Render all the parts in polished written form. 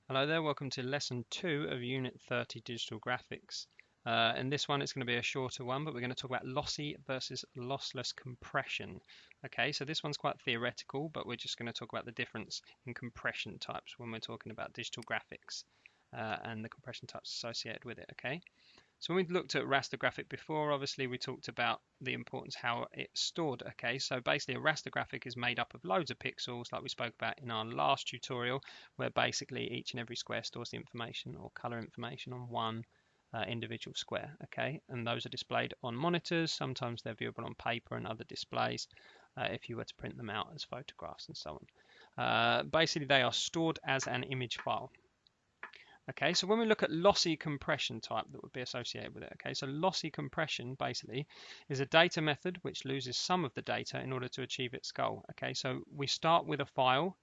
Hello there, welcome to lesson 2 of Unit 30 Digital Graphics. In this one it's going to be a shorter one, but we're going to talk about lossy versus lossless compression. Okay, so this one's quite theoretical, but we're just going to talk about the difference in compression types when we're talking about digital graphics and the compression types associated with it. Okay, so when we looked at raster graphic before, obviously we talked about the importance how it's stored. Okay, so basically a raster graphic is made up of loads of pixels like we spoke about in our last tutorial, where basically each and every square stores the information or color information on one individual square. Okay, and those are displayed on monitors. Sometimes they're viewable on paper and other displays if you were to print them out as photographs and so on. Basically they are stored as an image file. Okay, so when we look at lossy compression type that would be associated with it, okay, so lossy compression basically is a data method which loses some of the data in order to achieve its goal. Okay, so we start with a file,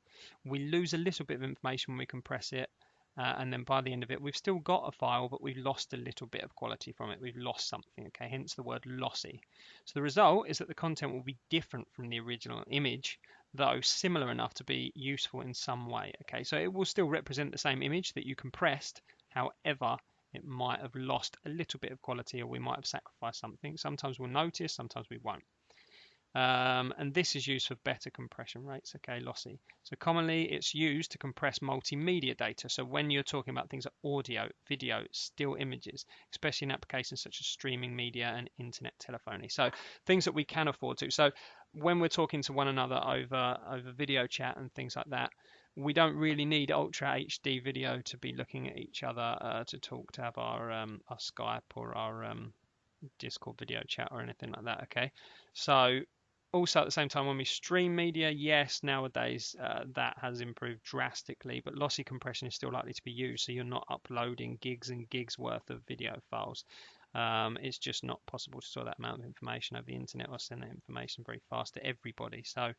we lose a little bit of information when we compress it, and then by the end of it, we've still got a file, but we've lost a little bit of quality from it. We've lost something, okay, hence the word lossy. So the result is that the content will be different from the original image, though similar enough to be useful in some way. Okay, so it will still represent the same image that you compressed. However, it might have lost a little bit of quality, or we might have sacrificed something. Sometimes we'll notice, sometimes we won't. And this is used for better compression rates, okay, lossy. So commonly it's used to compress multimedia data. So when you're talking about things like audio, video, still images, especially in applications such as streaming media and internet telephony. So things that we can afford to. So when we're talking to one another over video chat and things like that, we don't really need Ultra HD video to be looking at each other to talk, to have our Skype or our Discord video chat or anything like that, okay? So also at the same time, when we stream media, yes, nowadays that has improved drastically, but lossy compression is still likely to be used, so you're not uploading gigs and gigs worth of video files. It's just not possible to store that amount of information over the internet or send that information very fast to everybody. So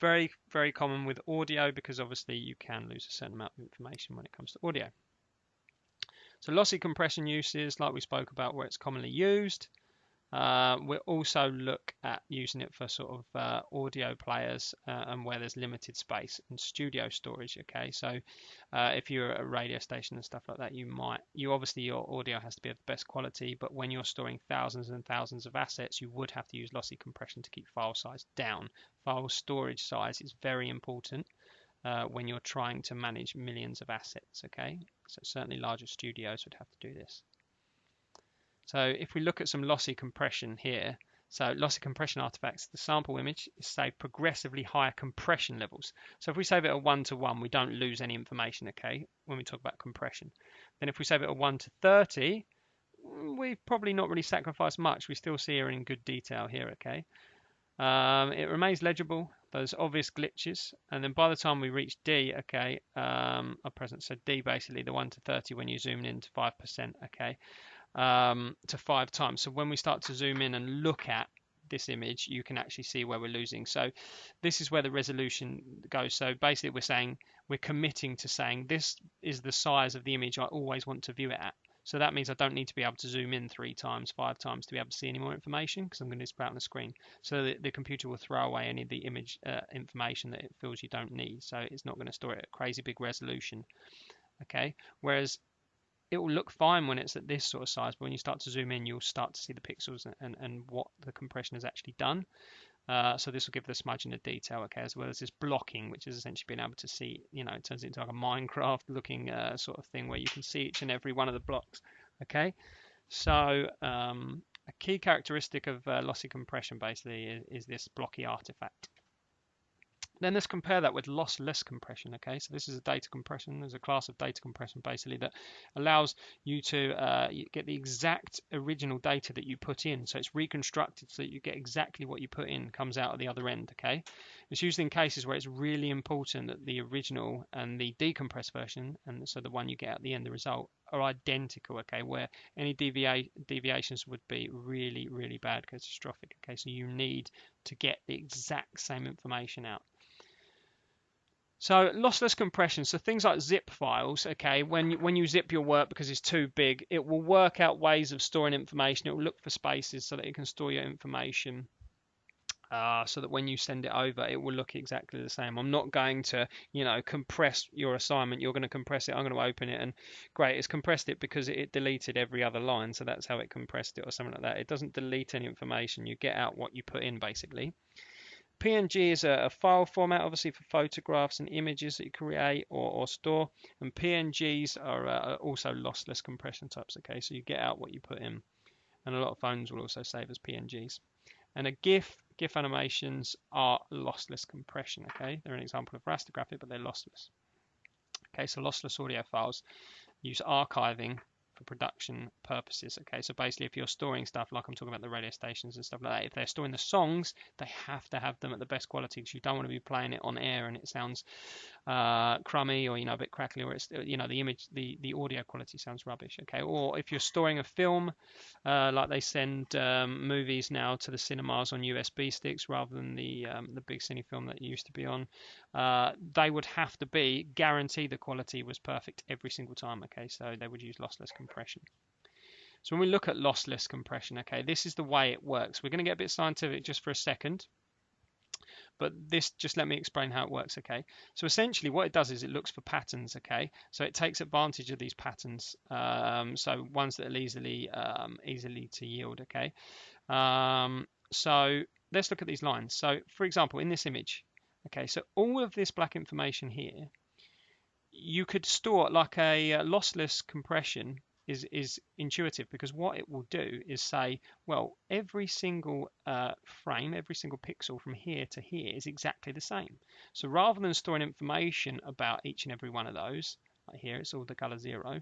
very, very common with audio, because obviously you can lose a certain amount of information when it comes to audio. So lossy compression uses, like we spoke about, where it's commonly used. We'll also look at using it for sort of audio players and where there's limited space and studio storage. Okay, so if you're at a radio station and stuff like that, obviously your audio has to be of the best quality, but when you're storing thousands and thousands of assets, you would have to use lossy compression to keep file size down. File storage size is very important when you're trying to manage millions of assets. Okay, so certainly larger studios would have to do this. So if we look at some lossy compression here, so lossy compression artifacts, the sample image is saved progressively higher compression levels. So if we save it at 1 to 1, we don't lose any information, okay, when we talk about compression. Then if we save it at 1 to 30, we've probably not really sacrificed much. We still see her in good detail here, okay. It remains legible, those obvious glitches, and then by the time we reach D, okay, are present. So D basically the 1 to 30 when you zoom in to 5%, okay. To 5 times. So when we start to zoom in and look at this image, you can actually see where we're losing. So this is where the resolution goes. So basically we're committing to saying this is the size of the image I always want to view it at. So that means I don't need to be able to zoom in 3 times, 5 times to be able to see any more information, because I'm going to display it on the screen. So the computer will throw away any of the image information that it feels you don't need. So it's not going to store it at crazy big resolution. Okay, whereas it will look fine when it's at this sort of size, but when you start to zoom in, you'll start to see the pixels and what the compression has actually done. So this will give the smudging of detail, okay, as well as this blocking, which is essentially being able to see, it turns into like a Minecraft looking sort of thing where you can see each and every one of the blocks, okay. So a key characteristic of lossy compression basically is this blocky artifact. Then let's compare that with lossless compression. Okay, so this is a data compression. There's a class of data compression basically that allows you to get the exact original data that you put in. So it's reconstructed so that you get exactly what you put in comes out at the other end. Okay, it's usually in cases where it's really important that the original and the decompressed version, and so the one you get at the end, the result, are identical. Okay, where any deviations would be really, really bad, catastrophic. Okay, so you need to get the exact same information out. So lossless compression, so things like zip files, okay, when you zip your work because it's too big, it will work out ways of storing information. It will look for spaces so that it can store your information. so that when you send it over, it will look exactly the same. I'm not going to, compress your assignment. You're going to compress it. I'm going to open it, and great, it's compressed it because it deleted every other line, so that's how it compressed it or something like that. It doesn't delete any information. You get out what you put in, basically. PNG is a file format, obviously, for photographs and images that you create or store, and PNGs are also lossless compression types. Okay, so you get out what you put in, and a lot of phones will also save as PNGs. And a GIF animations are lossless compression. Okay, they're an example of Raster Graphics, but they're lossless. Okay, so lossless audio files use archiving for production purposes. Okay, so basically, if you're storing stuff like I'm talking about the radio stations and stuff like that, if they're storing the songs, they have to have them at the best quality, because you don't want to be playing it on air and it sounds crummy, or a bit crackly, or it's the image, the audio quality sounds rubbish. Okay, or if you're storing a film, like they send movies now to the cinemas on USB sticks rather than the big cine film that used to be on, they would have to be guaranteed the quality was perfect every single time. Okay, so they would use lossless compression. So when we look at lossless compression, okay, this is the way it works. We're going to get a bit scientific just for a second, but this, just let me explain how it works. Okay, so essentially what it does is it looks for patterns. Okay, so it takes advantage of these patterns, so ones that are easily to yield. Okay, so let's look at these lines. So for example, in this image, okay, so all of this black information here, you could store like a lossless compression is intuitive, because what it will do is say, well, every single frame, every single pixel from here to here is exactly the same. So rather than storing information about each and every one of those, like here it's all the color 0,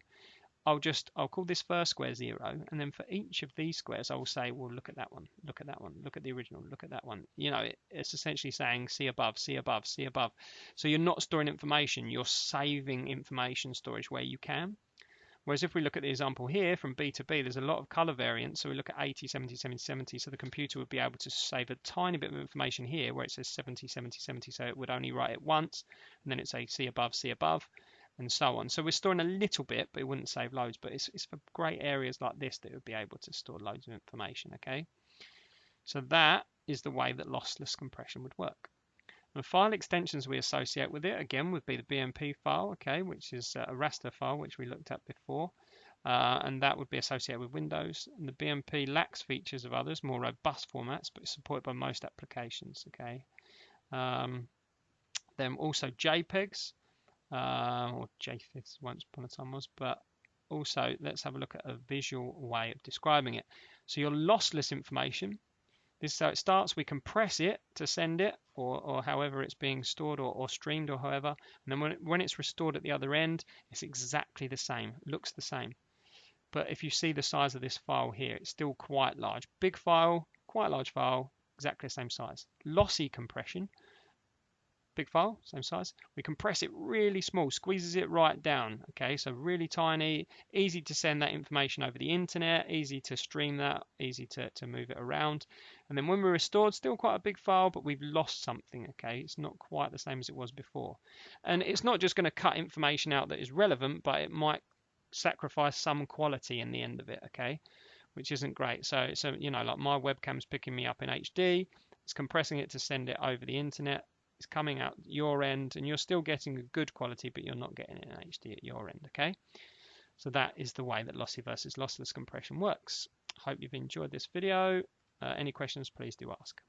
I'll call this first square 0, and then for each of these squares I will say, well, look at that one, look at that one, look at the original, look at that one. It's essentially saying see above, see above, see above. So you're not storing information, you're saving information storage where you can. Whereas if we look at the example here from B to B, there's a lot of color variance. So we look at 80, 70, 70, 70. So the computer would be able to save a tiny bit of information here where it says 70, 70, 70. So it would only write it once, and then it'd say see above, and so on. So we're storing a little bit, but it wouldn't save loads. But it's for great areas like this that it would be able to store loads of information. Okay, so that is the way that lossless compression would work. The file extensions we associate with it, again, would be the BMP file, okay, which is a raster file, which we looked at before, and that would be associated with Windows. And the BMP lacks features of others, more robust formats, but it's supported by most applications, okay. Then also JPEGs, or JPEGs once upon a time was, but also let's have a look at a visual way of describing it. So your lossless information, this is how it starts. We compress it to send it, or however it's being stored or streamed or however. And then when it's restored at the other end, it's exactly the same. It looks the same. But if you see the size of this file here, it's still quite large. Big file, quite large file, exactly the same size. Lossy compression. Big file, same size. We compress it really small, squeezes it right down. Okay, so really tiny, easy to send that information over the internet, easy to stream that, easy to move it around. And then when we're restored, still quite a big file, but we've lost something. Okay, it's not quite the same as it was before. And it's not just going to cut information out that is relevant, but it might sacrifice some quality in the end of it. Okay, which isn't great. So like my webcam's picking me up in HD, it's compressing it to send it over the internet. It's coming out your end, and you're still getting a good quality, but you're not getting it in HD at your end. Okay, so that is the way that lossy versus lossless compression works. Hope you've enjoyed this video. Any questions, please do ask.